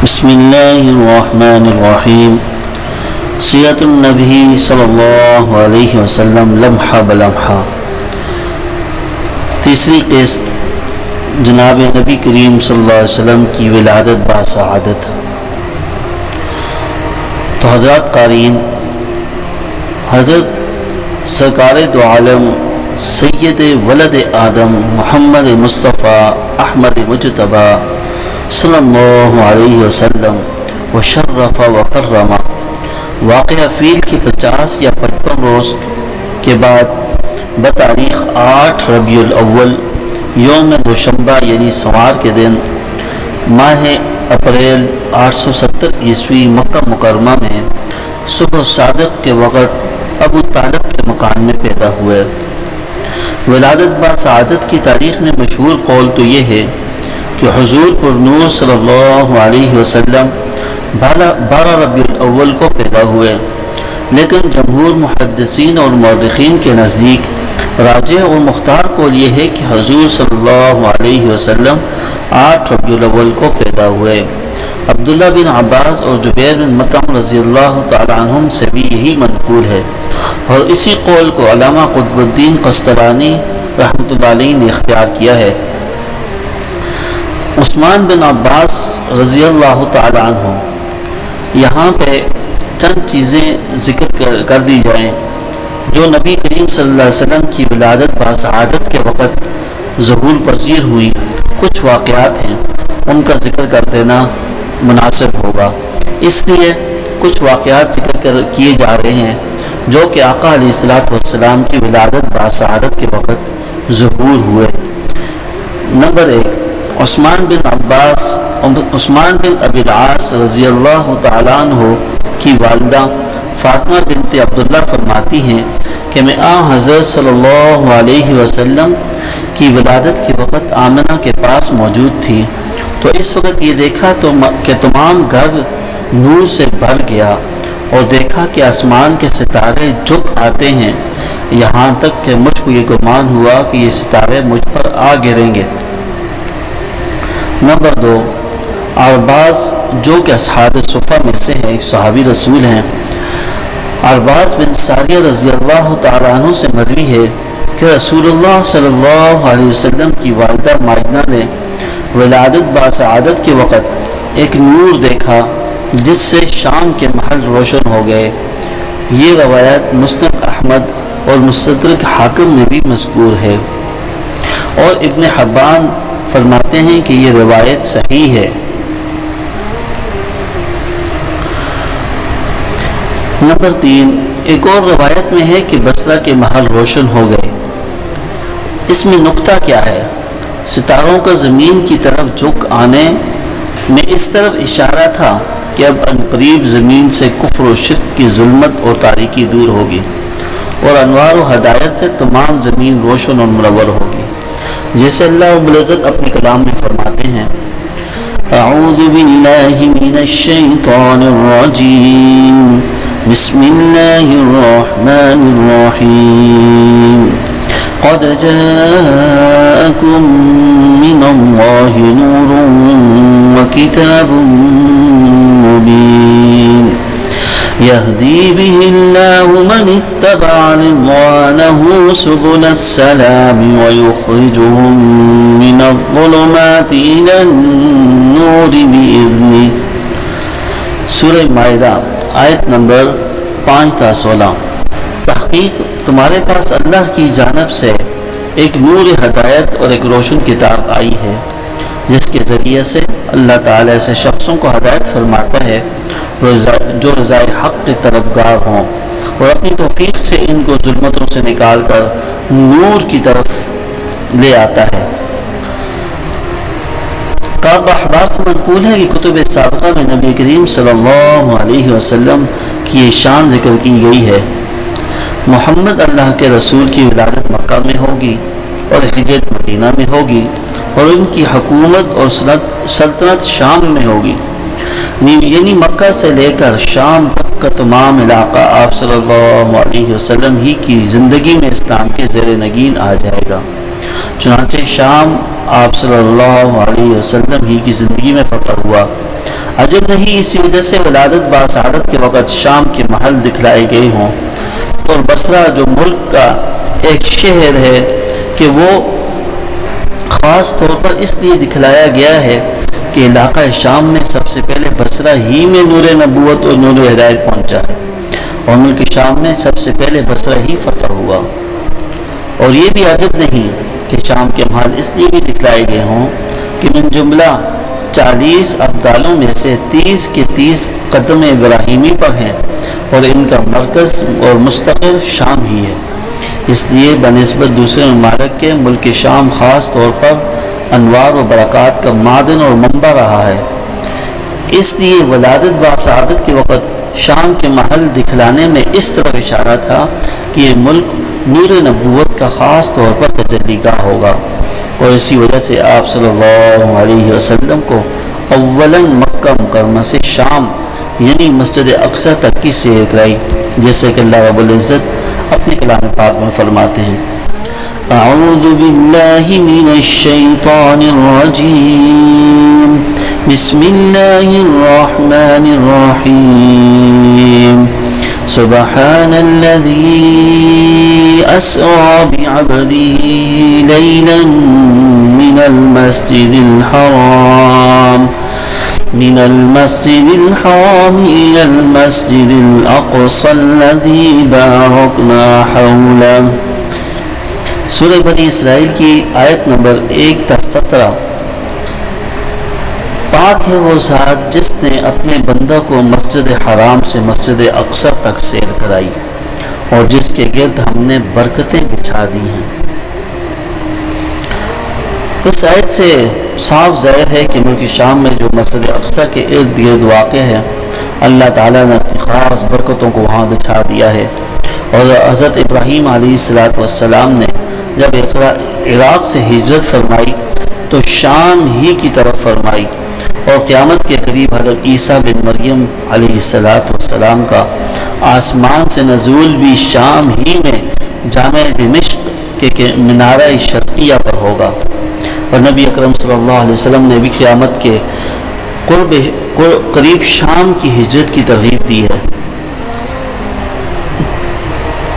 بسم اللہ الرحمن الرحیم. سیرت النبی صلی اللہ علیہ وسلم لمحہ بلمحہ. تیسری قسط جناب نبی کریم صلی اللہ علیہ وسلم کی ولادت باسعادت. تو حضرات قارئین، حضرت سرکار دو عالم سید ولد آدم محمد مصطفیٰ احمد مجتبیٰ صلی اللہ علیہ وسلم وشرف وکرم واقعہ فیل کی 50 یا 55 روز کے بعد بتاریخ 8 ربیع الاول یوم دوشنبہ یعنی سوار کے دن ماہ اپریل 870 عیسوی مکہ مکرمہ میں صبح صادق کے وقت ابو طالب کے مکان میں پیدا ہوئے. ولادت باسعادت کی تاریخ میں مشہور قول تو یہ ہے کہ حضور پر نور صلی اللہ علیہ وسلم 12 ربیع الاول کو پیدا ہوئے، لیکن جمہور محدثین اور مورخین کے نزدیک راجح اور مختار قول یہ ہے کہ حضور صلی اللہ علیہ وسلم 8 ربیع الاول کو پیدا ہوئے. عبداللہ بن عباس اور جبیر بن مطعم رضی اللہ تعالی عنہم سے بھی یہی منقول ہے، اور اسی قول کو علامہ قطب الدین قسطلانی رحمۃ اللہ علیہ نے اختیار کیا ہے. عثمان بن عباس رضی اللہ تعالی عنہ، یہاں پہ چند چیزیں ذکر کر دی جائیں جو نبی کریم صلی اللہ علیہ وسلم کی ولادت باسعادت کے وقت ظہور پذیر ہوئی. کچھ واقعات ہیں، ان کا ذکر کر دینا مناسب ہوگا، اس لیے کچھ واقعات ذکر کیے جا رہے ہیں جو کہ آقا علیہ الصلوۃ والسلام کی ولادت باسعادت کے وقت ظہور ہوئے. نمبر 1، عثمان بن ابی العاص رضی اللہ تعالیٰ عنہ کی والدہ فاطمہ بنت عبداللہ فرماتی ہیں کہ میں حضرت صلی اللہ علیہ وسلم کی ولادت کے وقت آمنہ کے پاس موجود تھی، تو اس وقت یہ دیکھا کہ تمام گھر نور سے بھر گیا، اور دیکھا کہ آسمان کے ستارے جھک آتے ہیں، یہاں تک کہ مجھ کو یہ گمان ہوا کہ یہ ستارے مجھ پر آ گریں گے. نمبر 2، ارباز جو کہ اصحاب صفہ میں سے ہیں، ایک صحابی رسول ہیں. ارباز بن ساریہ رضی اللہ تعالیٰ عنہ سے مروی ہے کہ رسول اللہ صلی اللہ علیہ وسلم کی والدہ ماجنہ نے ولادت باسعادت کے وقت ایک نور دیکھا جس سے شام کے محل روشن ہو گئے. یہ روایت مسند احمد اور مستدرک حاکم میں بھی مذکور ہے، اور ابن حبان فرماتے ہیں کہ یہ روایت صحیح ہے. نمبر 3، ایک اور روایت میں ہے کہ بصرہ کے محل روشن ہو گئے. اس میں نقطہ کیا ہے؟ ستاروں کا زمین کی طرف جھک آنے میں اس طرف اشارہ تھا کہ اب عنقریب زمین سے کفر و شرک کی ظلمت اور تاریکی دور ہوگی، اور انوار و ہدایت سے تمام زمین روشن اور منور ہوگی، جیسے اللہ رب العزت اپنے کلام میں فرماتے ہیں: اعوذ باللہ من الشیطان الرجیم، بسم اللہ الرحمن الرحیم، قد جاءکم من اللہ نور وکتاب مبین يهدي به الله من اتبع رضوانه سبل السلام ويخرجهم من الظلمات إلى النور بإذنه. سورہ مائدہ آیت نمبر 5 تا 16. تحقیق تمہارے پاس اللہ کی جانب سے ایک نور ہدایت اور ایک روشن کتاب آئی ہے، جس کے ذریعے سے اللہ تعالی ایسے شخصوں کو ہدایت فرماتا ہے جو رضائے حق کے طلبگار ہوں، اور اپنی توفیق سے ان کو ظلمتوں سے نکال کر نور کی طرف لے آتا ہے. کعب احبار سے منقول ہے کہ کتب سابقہ میں نبی کریم صلی اللہ علیہ وسلم کی یہ شان ذکر کی گئی ہے: محمد اللہ کے رسول کی ولادت مکہ میں ہوگی اور ہجرت مدینہ میں ہوگی، اور ان کی حکومت اور سلطنت شام میں ہوگی، یعنی مکہ سے لے کر شام تک کا تمام علاقہ آپ صلی اللہ علیہ وسلم ہی کی زندگی میں اسلام کے زیر نگین آ جائے گا. چنانچہ شام آپ صلی اللہ علیہ وسلم ہی کی زندگی میں فتح ہوا. عجب نہیں اسی وجہ سے ولادت باسعادت کے وقت شام کے محل دکھلائے گئے ہوں، اور بصرہ جو ملک کا ایک شہر ہے کہ وہ خاص طور پر اس لیے دکھلایا گیا ہے کہ علاقہ شام میں سب سے پہلے بصرہ ہی میں نور نبوت اور نور ہدایت پہنچا ہے، اور ملک شام میں سب سے پہلے بصرہ ہی فتح ہوا۔ اور یہ بھی عجب نہیں کہ شام کے محل اس لیے بھی دکھلائے گئے ہوں کہ من جملہ 40 ابدالوں میں سے 30 کے 30 قدم ابراہیمی پر ہیں، اور ان کا مرکز اور مستقر شام ہی ہے۔ اس لیے بنسبت دوسرے ممالک کے ملک شام خاص طور پر انوار و برکات کا معدن اور منبع رہا ہے۔ اس لیے ولادت باسعادت کے وقت شام کے محل دکھلانے میں اس طرح اشارہ تھا کہ یہ ملک نور نبوت کا خاص طور پر تجلی گاہ ہوگا، اور اسی وجہ سے آپ صلی اللہ علیہ وسلم کو اولاً مکہ مکرمہ سے شام یعنی مسجد اقصی تک کی سیر کرائی، جیسے کہ اللہ رب العزت اپنے کلام پاک میں فرماتے ہیں: اعوذ باللہ من الشیطان الرجیم، بسم اللہ الرحمن الرحیم، سبحان الذی اسری بعبده لیلا من المسجد الحرام إلى المسجد الأقصى الذي باركنا حوله۔ سورہ بنی اسرائیل کی آیت نمبر 1 تا 17۔ پاک ہے وہ ذات جس نے اپنے بندہ کو مسجد حرام سے مسجد اقصی تک سیر کرائی، اور جس کے گرد ہم نے برکتیں بچھا دی ہیں۔ اس آیت سے صاف ظاہر ہے کہ ملک شام میں جو مسجد اقصی کے ارد گرد واقع ہے، اللہ تعالیٰ نے اپنی خاص برکتوں کو وہاں بچھا دیا ہے، اور حضرت ابراہیم علیہ السلام نے جب عراق سے ہجرت فرمائی تو شام ہی کی طرف فرمائی، اور قیامت کے قریب حضرت عیسیٰ بن مریم علیہ السلام کا آسمان سے نزول بھی شام ہی میں جامع دمشق کے منارہ شرقیہ پر ہوگا، اور نبی اکرم صلی اللہ علیہ وسلم نے بھی قیامت کے قریب شام کی ہجرت کی ترغیب دی ہے۔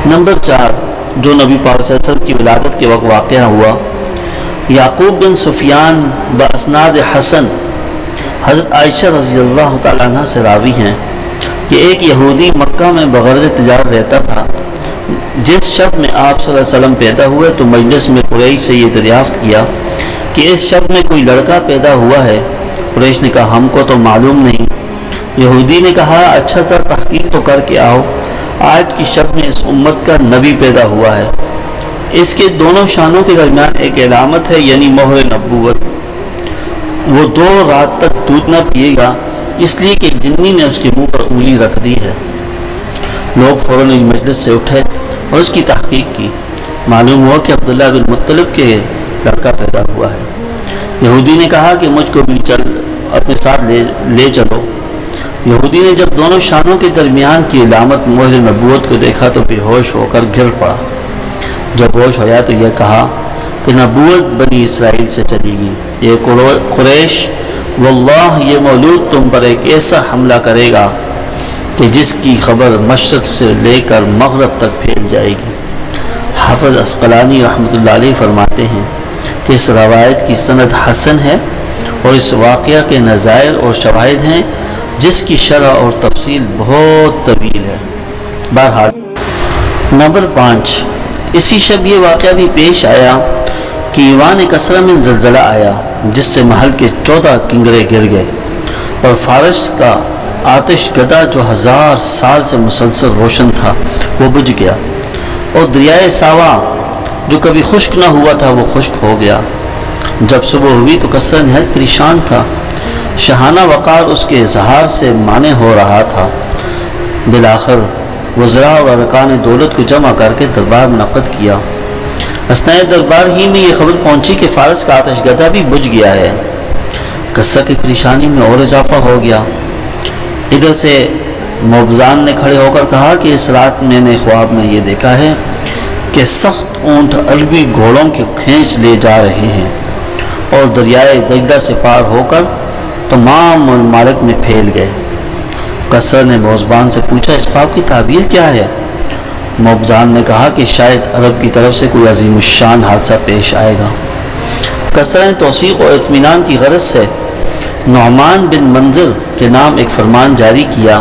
نمبر 4 جو نبی پاک صلی اللہ علیہ وسلم کی ولادت کے وقت واقعہ ہوا، یعقوب بن سفیان باسناد حسن حضرت عائشہ رضی اللہ تعالیٰ عنہ سے راوی ہیں کہ ایک یہودی مکہ میں بغرض تجارت رہتا تھا۔ جس شب میں آپ صلی اللہ علیہ وسلم پیدا ہوئے تو مجلس میں قریش سے یہ دریافت کیا کہ اس شب میں کوئی لڑکا پیدا ہوا ہے۔ قریش نے کہا ہم کو تو معلوم نہیں۔ یہودی نے کہا اچھا سا تحقیق تو کر کے آؤ، آج کی شب میں اس امت کا نبی پیدا ہوا ہے۔ اس کے دونوں شانوں کے درمیان ایک علامت ہے، یعنی مہر نبوت۔ وہ 2 رات تک دودھ نہ پیے گا، اس لیے کہ جنی نے اس کے منہ پر انگلی رکھ دی ہے۔ لوگ فوراً مجلس سے اٹھے اور اس کی تحقیق کی۔ معلوم ہوا کہ عبداللہ بن مطلب کے لڑکا پیدا ہوا ہے۔ یہودی نے کہا کہ مجھ کو بھی اپنے ساتھ لے چلو۔ یہودی نے جب دونوں شانوں کے درمیان کی علامت مہر نبوت کو دیکھا تو بے ہوش ہو کر گر پڑا۔ جب ہوش ہوا تو یہ کہا کہ نبوت بنی اسرائیل سے چلی گی۔ یہ قریش واللہ یہ مولود تم پر ایک ایسا حملہ کرے گا کہ جس کی خبر مشرق سے لے کر مغرب تک پھیل جائے گی۔ حافظ عسقلانی رحمۃ اللہ علیہ فرماتے ہیں کہ اس روایت کی سند حسن ہے، اور اس واقعہ کے نظائر اور شواہد ہیں جس کی شرح اور تفصیل بہت طویل ہے۔ بہرحال نمبر 5 اسی شب یہ واقعہ بھی پیش آیا کہ ایوان کسرہ میں زلزلہ آیا، جس سے محل کے 14 کنگرے گر گئے، اور فارس کا آتش گدا جو 1000 سال سے مسلسل روشن تھا وہ بجھ گیا، اور دریائے ساوا جو کبھی خشک نہ ہوا تھا وہ خشک ہو گیا۔ جب صبح ہوئی تو کسرہ نہایت پریشان تھا، شاہانہ وقار اس کے اظہار سے مانع ہو رہا تھا۔ بالآخر وزراء اور ارکان دولت کو جمع کر کے دربار منعقد کیا۔ اثناء دربار ہی میں یہ خبر پہنچی کہ فارس کا آتش گدا بھی بجھ گیا ہے۔ کسرہ کی پریشانی میں اور اضافہ ہو گیا۔ ادھر سے موبزان نے کھڑے ہو کر کہا کہ اس رات میں نے خواب میں یہ دیکھا ہے کہ سخت اونٹ عربی گھوڑوں کے کھینچ لے جا رہے ہیں، اور دریائے دجلہ سے پار ہو کر تمام ممالک میں پھیل گئے۔ کسرا نے موزبان سے پوچھا اس خواب کی تعبیر کیا ہے؟ موزبان نے کہا کہ شاید عرب کی طرف سے کوئی عظیم الشان حادثہ پیش آئے گا۔ کسرا نے توثیق و اطمینان کی غرض سے نعمان بن منظر کے نام ایک فرمان جاری کیا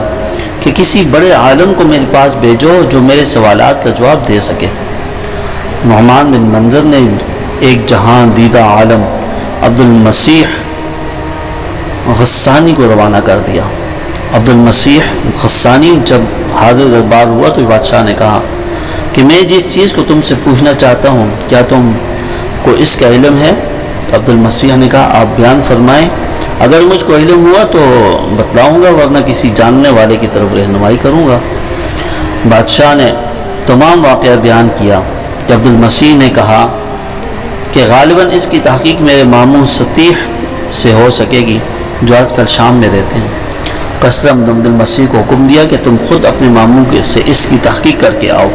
کہ کسی بڑے عالم کو میرے پاس بھیجو جو میرے سوالات کا جواب دے سکے۔ نعمان بن منظر نے ایک جہان دیدہ عالم عبد المسیح غسانی کو روانہ کر دیا۔ عبد المسیح غسانی جب حاضر دربار ہوا تو بادشاہ نے کہا کہ میں جس چیز کو تم سے پوچھنا چاہتا ہوں کیا تم کو اس کا علم ہے؟ عبد المسیح نے کہا آپ بیان فرمائیں، اگر مجھ کو علم ہوا تو بتلاؤں گا ورنہ کسی جاننے والے کی طرف رہنمائی کروں گا۔ بادشاہ نے تمام واقعہ بیان کیا کہ عبد المسیح نے کہا کہ غالباً اس کی تحقیق میرے ماموں سطیح سے ہو سکے گی جو آج کل شام میں رہتے ہیں۔ کسرا نے عبد المسیح کو حکم دیا کہ تم خود اپنے ماموں سے اس کی تحقیق کر کے آؤ۔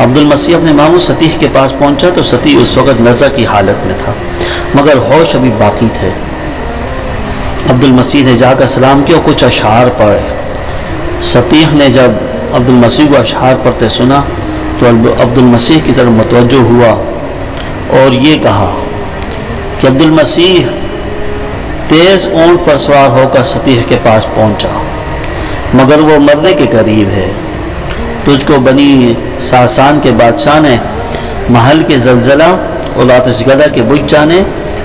عبد المسیح اپنے ماموں سطیح کے پاس پہنچا تو سطیح اس وقت نزع کی حالت میں تھا مگر ہوش ابھی باقی تھے۔ عبد المسیح نے جا کر سلام کیا اور کچھ اشعار پڑھے۔ سطیح نے جب عبد المسیح کو اشعار پڑھتے سنا تو عبد المسیح کی طرف متوجہ ہوا اور یہ کہا کہ عبد المسیح تیز اونٹ پر سوار ہو کر سطیح کے پاس پہنچا مگر وہ مرنے کے قریب ہے۔ تجھ کو بنی ساسان کے بادشاہ نے محل کے زلزلہ اور آتش گدہ کے بجھ جانے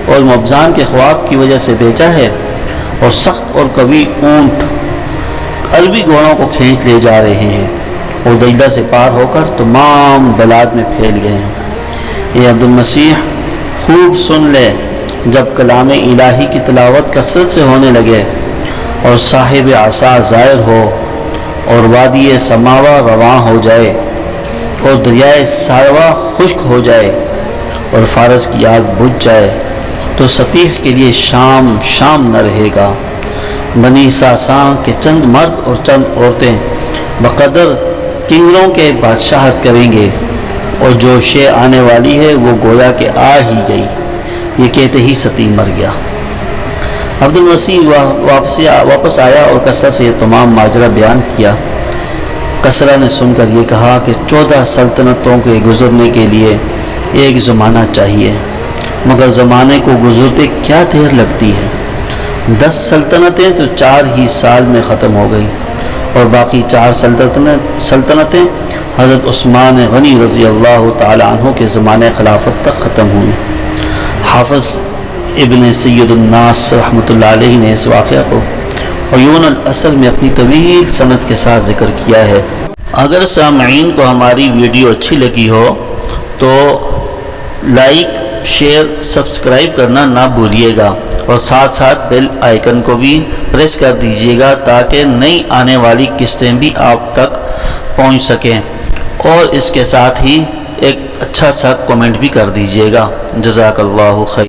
اور مبزان کے خواب کی وجہ سے بیچا ہے اور سخت اور قوی اونٹ عربی گھوڑوں کو کھینچ لے جا رہے ہیں اور دجلہ سے پار ہو کر تمام بلاد میں پھیل گئے ہیں۔ یہ عبد المسیح خوب سن لے، جب کلام الہی کی تلاوت کثرت سے ہونے لگے اور صاحب عصا ظاہر ہو اور وادی سماوا رواں ہو جائے اور دریائے ساروا خشک ہو جائے اور فارس کی آگ بجھ جائے تو سطیح کے لیے شام نہ رہے گا۔ بنی ساساں کے چند مرد اور چند عورتیں بقدر کنگروں کے بادشاہت کریں گے اور جو شے آنے والی ہے وہ گویا کہ آ ہی گئی۔ یہ کہتے ہی سطیح مر گیا۔ عبد المسیح واپس آیا اور کسرا سے یہ تمام ماجرا بیان کیا۔ کسرا نے سن کر یہ کہا کہ 14 سلطنتوں کے گزرنے کے لیے ایک زمانہ چاہیے مگر زمانے کو گزرتے کیا دیر لگتی ہے۔ 10 سلطنتیں تو 4 ہی سال میں ختم ہو گئی اور باقی 4 سلطنتیں حضرت عثمان غنی رضی اللہ تعالی عنہ کے زمانے خلافت تک ختم ہوئی۔ حافظ ابن سید الناس رحمۃ اللہ علیہ نے اس واقعہ کو عیون الاصل میں اپنی طویل سند کے ساتھ ذکر کیا ہے۔ اگر سامعین کو ہماری ویڈیو اچھی لگی ہو تو لائک، شیئر، سبسکرائب کرنا نہ بھولیے گا اور ساتھ ساتھ بیل آئیکن کو بھی پریس کر دیجیے گا تاکہ نئی آنے والی قسطیں بھی آپ تک پہنچ سکیں، اور اس کے ساتھ ہی ایک اچھا سا کمنٹ بھی کر دیجیے گا۔ جزاک اللہ خیر۔